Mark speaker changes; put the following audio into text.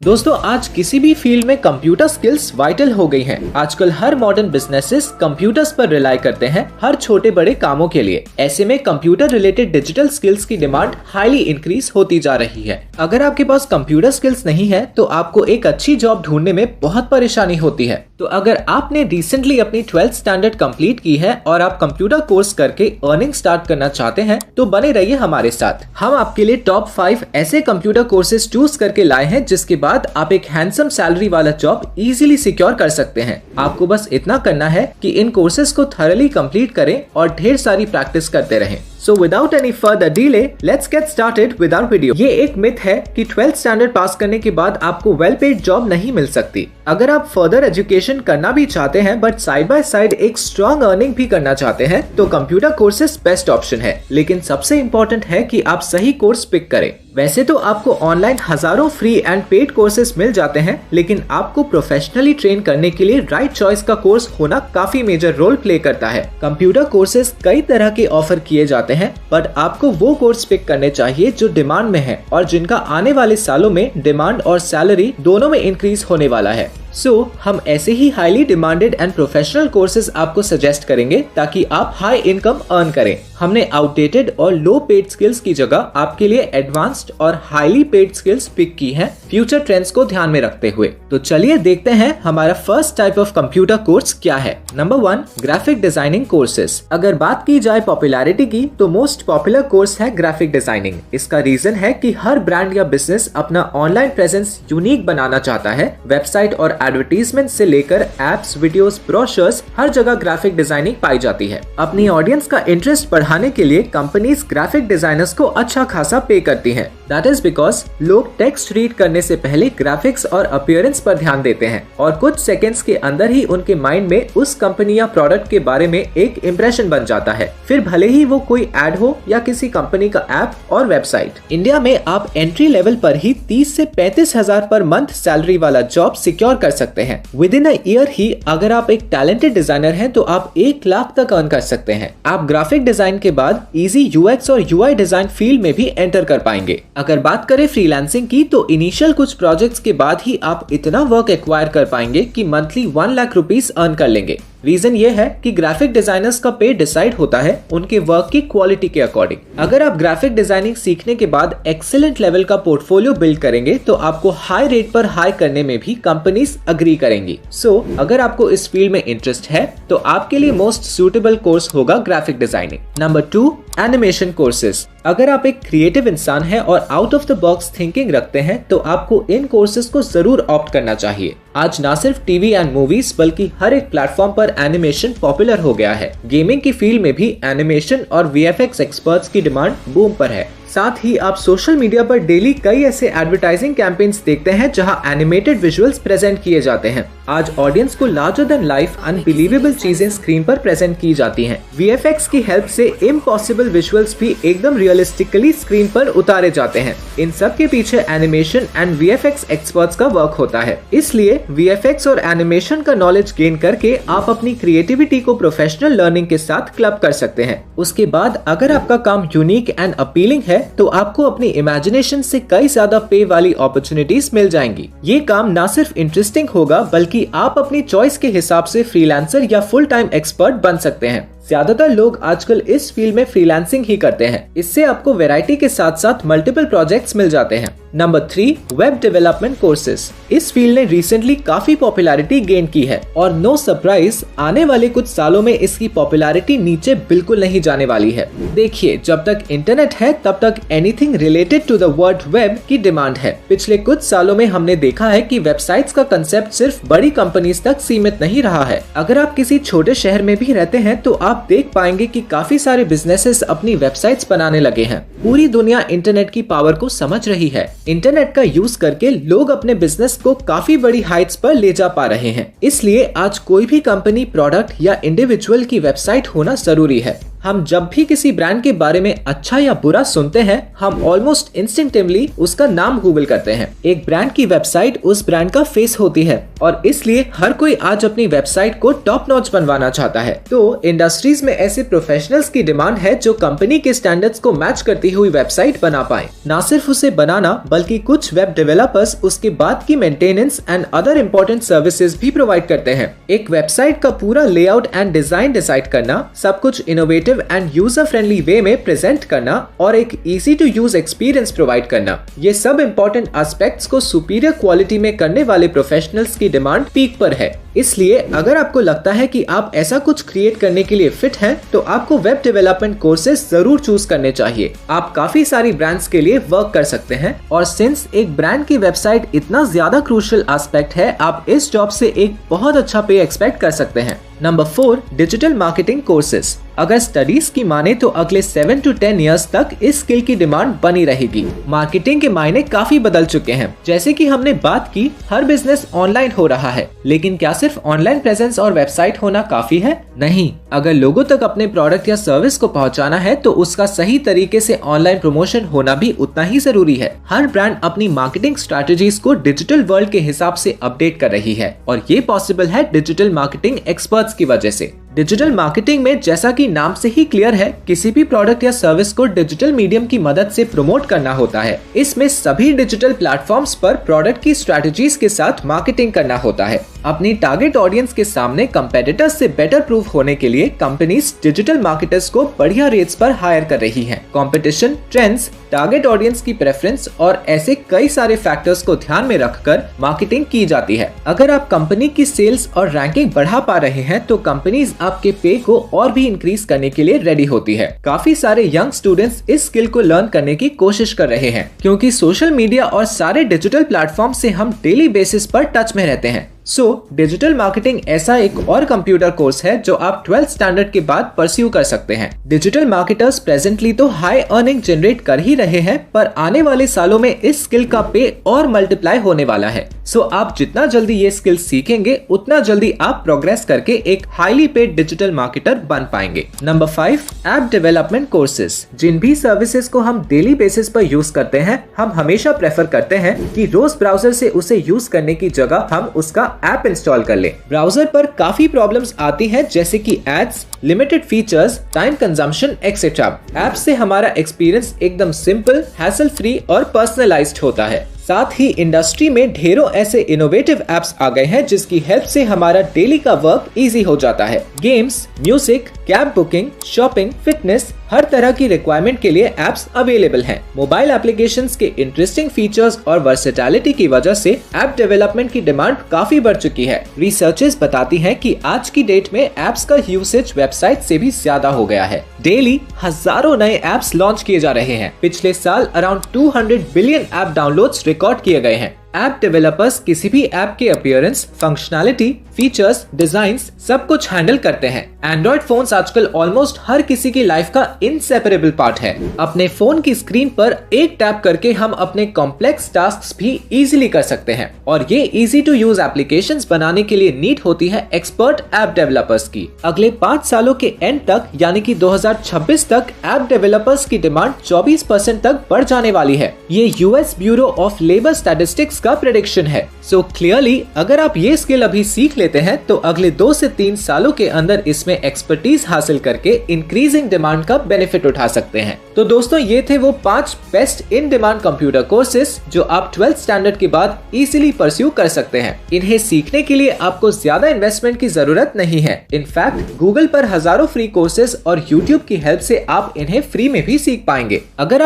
Speaker 1: दोस्तों आज किसी भी फील्ड में कंप्यूटर स्किल्स वाइटल हो गई हैं। आजकल हर मॉडर्न बिजनेसेस कंप्यूटर्स पर रिलाई करते हैं हर छोटे बड़े कामों के लिए। ऐसे में कंप्यूटर रिलेटेड डिजिटल स्किल्स की डिमांड हाईली इंक्रीज होती जा रही है। अगर आपके पास कंप्यूटर स्किल्स नहीं है तो आपको एक अच्छी जॉब ढूंढने में बहुत परेशानी होती है। तो अगर आपने रिसेंटली अपनी 12th स्टैंडर्ड कंप्लीट की है और आप कंप्यूटर कोर्स करके अर्निंग स्टार्ट करना चाहते हैं तो बने रहिए हमारे साथ। हम आपके लिए टॉप 5 ऐसे कंप्यूटर कोर्सेज चूज करके लाए हैं जिसके बाद आप एक हैंडसम सैलरी वाला जॉब इजीली सिक्योर कर सकते हैं। आपको बस इतना करना है कि इन कोर्सेज को थॉरली कंप्लीट करें और ढेर सारी प्रैक्टिस करते रहें। So without any further delay, let's get started with our video। ये एक मिथ है कि 12th स्टैंडर्ड पास करने के बाद आपको वेल पेड जॉब नहीं मिल सकती। अगर आप फर्दर एजुकेशन करना भी चाहते हैं बट साइड बाय साइड एक स्ट्रॉन्ग अर्निंग भी करना चाहते हैं तो कंप्यूटर कोर्सेज बेस्ट ऑप्शन है। लेकिन सबसे इम्पोर्टेंट है कि आप सही कोर्स पिक करें। वैसे तो आपको ऑनलाइन हजारों फ्री एंड पेड कोर्सेज मिल जाते हैं, लेकिन आपको प्रोफेशनली ट्रेन करने के लिए राइट चॉइस का कोर्स होना काफी मेजर रोल प्ले करता है। कंप्यूटर कोर्सेज कई तरह के ऑफर किए जाते हैं बट आपको वो कोर्स पिक करने चाहिए जो डिमांड में है और जिनका आने वाले सालों में डिमांड और सैलरी दोनों में इंक्रीज होने वाला है। हम ऐसे ही highly demanded and professional courses आपको सजेस्ट करेंगे ताकि आप हाई इनकम अर्न करें। हमने आउटडेटेड और लो पेड स्किल्स की जगह आपके लिए एडवांस्ड और हाईली पेड स्किल्स पिक की हैं फ्यूचर ट्रेंड्स को ध्यान में रखते हुए। तो चलिए देखते हैं हमारा first type of computer course क्या है। Number 1, graphic designing courses. अगर बात की जाए पॉपुलैरिटी की तो मोस्ट पॉपुलर कोर्स है ग्राफिक डिजाइनिंग। इसका रीजन है कि हर ब्रांड या बिजनेस अपना ऑनलाइन प्रेजेंस यूनिक बनाना चाहता है। वेबसाइट और एडवर्टीजमेंट से लेकर एप्स, वीडियोस, ब्रोशर्स, हर जगह ग्राफिक डिजाइनिंग पाई जाती है। अपनी ऑडियंस का इंटरेस्ट बढ़ाने के लिए कंपनीज ग्राफिक डिजाइनर्स को अच्छा खासा पे करती हैं। दैट इज बिकॉज लोग टेक्स्ट रीड करने से पहले ग्राफिक्स और अपीयरेंस पर ध्यान देते हैं और कुछ सेकंड्स के अंदर ही उनके माइंड में उस कंपनी या प्रोडक्ट के बारे में एक इम्प्रेशन बन जाता है, फिर भले ही वो कोई एड हो या किसी कंपनी का ऐप और वेबसाइट। इंडिया में आप एंट्री लेवल पर ही 30 से 35 हजार पर मंथ सैलरी वाला जॉब सिक्योर कर सकते हैं। विद इन अ ईयर ही अगर आप एक टैलेंटेड डिजाइनर हैं तो आप 1 लाख तक अर्न कर सकते हैं। आप ग्राफिक डिजाइन के बाद इजी यूएक्स और यूआई डिजाइन फील्ड में भी एंटर कर पाएंगे। अगर बात करें फ्रीलांसिंग की तो इनिशियल कुछ प्रोजेक्ट्स के बाद ही आप इतना वर्क एक्वायर कर पाएंगे कि मंथली 1 लाख रुपीस अर्न कर लेंगे। रीजन ये है कि ग्राफिक डिजाइनर्स का पे डिसाइड होता है उनके वर्क की क्वालिटी के अकॉर्डिंग। अगर आप ग्राफिक डिजाइनिंग सीखने के बाद एक्सीलेंट लेवल का पोर्टफोलियो बिल्ड करेंगे तो आपको हाई रेट पर हाई करने में भी कंपनीज अग्री करेंगी। अगर आपको इस फील्ड में इंटरेस्ट है तो आपके लिए मोस्ट सूटेबल कोर्स होगा graphic designing. Number 2, animation courses. अगर आप एक क्रिएटिव इंसान हैं और out of the box thinking रखते हैं तो आपको इन कोर्सेज को जरूर ऑप्ट करना चाहिए। आज ना सिर्फ टीवी एंड मूवीज बल्कि हर एक प्लेटफॉर्म पर एनिमेशन पॉपुलर हो गया है। गेमिंग की फील्ड में भी एनिमेशन और वीएफएक्स एक्सपर्ट्स की डिमांड बूम पर है। साथ ही आप सोशल मीडिया पर डेली कई ऐसे एडवर्टाइजिंग कैंपेन्स देखते हैं जहां एनिमेटेड विजुअल्स प्रेजेंट किए जाते हैं। आज ऑडियंस को लार्जर देन लाइफ अनबिलीवेबल चीजें स्क्रीन पर प्रेजेंट की जाती हैं। वीएफएक्स की हेल्प से इम्पॉसिबल विजुअल्स भी एकदम रियलिस्टिकली स्क्रीन पर उतारे जाते हैं। इन सब के पीछे एनिमेशन एंड वीएफएक्स एक्सपर्ट्स का वर्क होता है। इसलिए वीएफएक्स और एनिमेशन का नॉलेज गेन करके आप अपनी क्रिएटिविटी को प्रोफेशनल लर्निंग के साथ क्लब कर सकते हैं। उसके बाद अगर आपका काम यूनिक एंड अपीलिंग है तो आपको अपनी इमेजिनेशन से कई ज्यादा पे वाली अपॉर्चुनिटीज मिल जाएंगी। ये काम ना सिर्फ इंटरेस्टिंग होगा बल्कि आप अपनी चॉइस के हिसाब से फ्रीलांसर या फुल टाइम एक्सपर्ट बन सकते हैं। ज्यादातर लोग आजकल इस फील्ड में फ्रीलांसिंग ही करते हैं। इससे आपको वैरायटी के साथ साथ मल्टीपल प्रोजेक्ट्स मिल जाते हैं। Number 3, web development courses. इस फील्ड ने रिसेंटली काफी पॉपुलैरिटी गेन की है और नो सरप्राइज आने वाले कुछ सालों में इसकी पॉपुलैरिटी नीचे बिल्कुल नहीं जाने वाली है। देखिए, जब तक इंटरनेट है तब तक anything related to the word web की डिमांड है। पिछले कुछ सालों में हमने देखा है कि वेबसाइट्स का कंसेप्ट सिर्फ बड़ी कंपनीज तक सीमित नहीं रहा है। अगर आप किसी छोटे शहर में भी रहते हैं तो आप देख पाएंगे कि काफी सारे बिजनेसेस अपनी वेबसाइट्स बनाने लगे हैं। पूरी दुनिया इंटरनेट की पावर को समझ रही है। इंटरनेट का यूज करके लोग अपने बिजनेस को काफी बड़ी हाइट्स पर ले जा पा रहे हैं। इसलिए आज कोई भी कंपनी, प्रोडक्ट या इंडिविजुअल की वेबसाइट होना जरूरी है। हम जब भी किसी ब्रांड के बारे में अच्छा या बुरा सुनते हैं हम ऑलमोस्ट इंस्टिंक्टिवली उसका नाम गूगल करते हैं। एक ब्रांड की वेबसाइट उस ब्रांड का फेस होती है और इसलिए हर कोई आज अपनी वेबसाइट को टॉप नॉच बनवाना चाहता है। तो इंडस्ट्रीज में ऐसे प्रोफेशनल्स की डिमांड है जो कंपनी के स्टैंडर्ड्स को मैच करती हुई वेबसाइट बना पाए। न सिर्फ उसे बनाना बल्कि कुछ वेब डेवलपर्स उसके बाद की maintenance and other important services भी प्रोवाइड करते हैं। एक वेबसाइट का पूरा लेआउट एंड डिजाइन डिसाइड करना, सब कुछ innovative and user friendly way में प्रेजेंट करना और एक easy to use experience provide करना, ये सब इम्पोर्टेंट एस्पेक्ट्स को सुपीरियर क्वालिटी में करने वाले प्रोफेशनल्स की डिमांड पीक पर है। इसलिए अगर आपको लगता है कि आप ऐसा कुछ क्रिएट करने के लिए फिट हैं, तो आपको वेब डेवलपमेंट कोर्सेज जरूर चूज करने चाहिए। आप काफी सारी ब्रांड्स के लिए वर्क कर सकते हैं और सिंस एक ब्रांड की वेबसाइट इतना ज्यादा क्रूशियल एस्पेक्ट है, आप इस जॉब से एक बहुत अच्छा पे एक्सपेक्ट कर सकते हैं। Number 4, digital marketing courses. अगर स्टडीज की माने तो अगले 7 to 10 इयर्स तक इस स्किल की डिमांड बनी रहेगी। मार्केटिंग के मायने काफी बदल चुके हैं। जैसे कि हमने बात की, हर बिजनेस ऑनलाइन हो रहा है, लेकिन क्या सिर्फ ऑनलाइन प्रेजेंस और वेबसाइट होना काफी है? नहीं, अगर लोगों तक अपने प्रोडक्ट या सर्विस को पहुंचाना है तो उसका सही तरीके से ऑनलाइन प्रमोशन होना भी उतना ही जरूरी है। हर ब्रांड अपनी मार्केटिंग स्ट्रेटजीज को डिजिटल वर्ल्ड के हिसाब से अपडेट कर रही है और ये पॉसिबल है डिजिटल मार्केटिंग एक्सपर्ट्स की वजह से। डिजिटल मार्केटिंग में जैसा कि नाम से ही क्लियर है, किसी भी प्रोडक्ट या सर्विस को डिजिटल मीडियम की मदद से प्रमोट करना होता है। इसमें सभी डिजिटल प्लेटफॉर्म्स पर प्रोडक्ट की स्ट्रेटजीज के साथ मार्केटिंग करना होता है। अपनी टारगेट ऑडियंस के सामने कंपेटिटर्स से बेटर प्रूफ होने के लिए कंपनीज डिजिटल मार्केटर्स को बढ़िया रेट्स पर हायर कर रही हैं। कंपटीशन, ट्रेंड्स, टारगेट ऑडियंस की प्रेफरेंस और ऐसे कई सारे फैक्टर्स को ध्यान में रखकर मार्केटिंग की जाती है। अगर आप कंपनी की सेल्स और रैंकिंग बढ़ा पा रहे हैं तो कंपनीज आपके पे को और भी इंक्रीज करने के लिए रेडी होती है। काफी सारे यंग स्टूडेंट्स इस स्किल को लर्न करने की कोशिश कर रहे हैं, क्योंकि सोशल मीडिया और सारे डिजिटल प्लेटफॉर्म से हम डेली बेसिस पर टच में रहते हैं। डिजिटल मार्केटिंग ऐसा एक और कंप्यूटर कोर्स है जो आप 12th स्टैंडर्ड के बाद परस्यू कर सकते हैं। डिजिटल मार्केटर्स प्रेजेंटली तो हाई अर्निंग जनरेट कर ही रहे हैं, पर आने वाले सालों में इस स्किल का पे और मल्टीप्लाई होने वाला है। आप जितना जल्दी ये स्किल सीखेंगे, उतना जल्दी आप प्रोग्रेस करके एक हाईली पेड डिजिटल मार्केटर बन पाएंगे। Number 5, app development courses. जिन भी सर्विसेज को हम डेली बेसिस पर यूज करते हैं, हम हमेशा प्रेफर करते हैं कि रोज ब्राउजर से उसे यूज करने की जगह हम उसका ऐप इंस्टॉल कर ले। ब्राउजर पर काफी प्रॉब्लम्स आती हैं, जैसे कि ads, limited features, time consumption etcetera. App से हमारा एक्सपीरियंस एकदम सिंपल, हैसल फ्री और पर्सनलाइज्ड होता है। साथ ही इंडस्ट्री में ढेरों ऐसे इनोवेटिव एप्स आ गए हैं जिसकी हेल्प से हमारा डेली का वर्क इजी हो जाता है। Games, music, cab booking, shopping, fitness, हर तरह की रिक्वायरमेंट के लिए एप्स अवेलेबल हैं। मोबाइल एप्लीकेशंस के इंटरेस्टिंग फीचर्स और वर्सेटैलिटी की वजह से ऐप डेवलपमेंट की डिमांड काफी बढ़ चुकी है। रिसर्चेस बताती हैं कि आज की डेट में एप्स का यूसेज वेबसाइट से भी ज्यादा हो गया है। डेली हजारों नए एप्स लॉन्च किए जा रहे हैं। पिछले साल around 200 billion app downloads record किए गए हैं। ऐप डेवलपर्स किसी भी ऐप के अपीयरेंस, फंक्शनैलिटी, फीचर्स, डिजाइन्स सब कुछ हैंडल करते हैं। एंड्रॉइड फोन्स आजकल ऑलमोस्ट हर किसी की लाइफ का इनसेपरेबल पार्ट है। अपने फोन की स्क्रीन पर एक टैप करके हम अपने कॉम्प्लेक्स टास्क्स भी इजीली कर सकते हैं और ये इजी टू यूज एप्लीकेशंस बनाने के लिए नीड होती है एक्सपर्ट ऐप डेवलपर्स की। अगले 5 सालों के एंड तक यानी कि 2026 तक ऐप डेवलपर्स की डिमांड 24% तक बढ़ जाने वाली है। ये US bureau of labour statistics का प्रेडिक्शन है। क्लियरली अगर आप ये स्किल अभी सीख लेते हैं तो अगले 2 से 3 सालों के अंदर इसमें एक्सपर्टीज हासिल करके इंक्रीजिंग डिमांड का बेनिफिट उठा सकते हैं। तो दोस्तों, ये थे वो 5 best in demand computer courses जो आप 12th स्टैंडर्ड के बाद इजीली परस्यू कर सकते हैं। इन्हें सीखने के लिए आपको ज्यादा इन्वेस्टमेंट की जरूरत नहीं है। इनफैक्ट गूगल पर हजारों फ्री कोर्सेज और यूट्यूब की हेल्प से आप इन्हें फ्री में भी सीख पाएंगे। अगर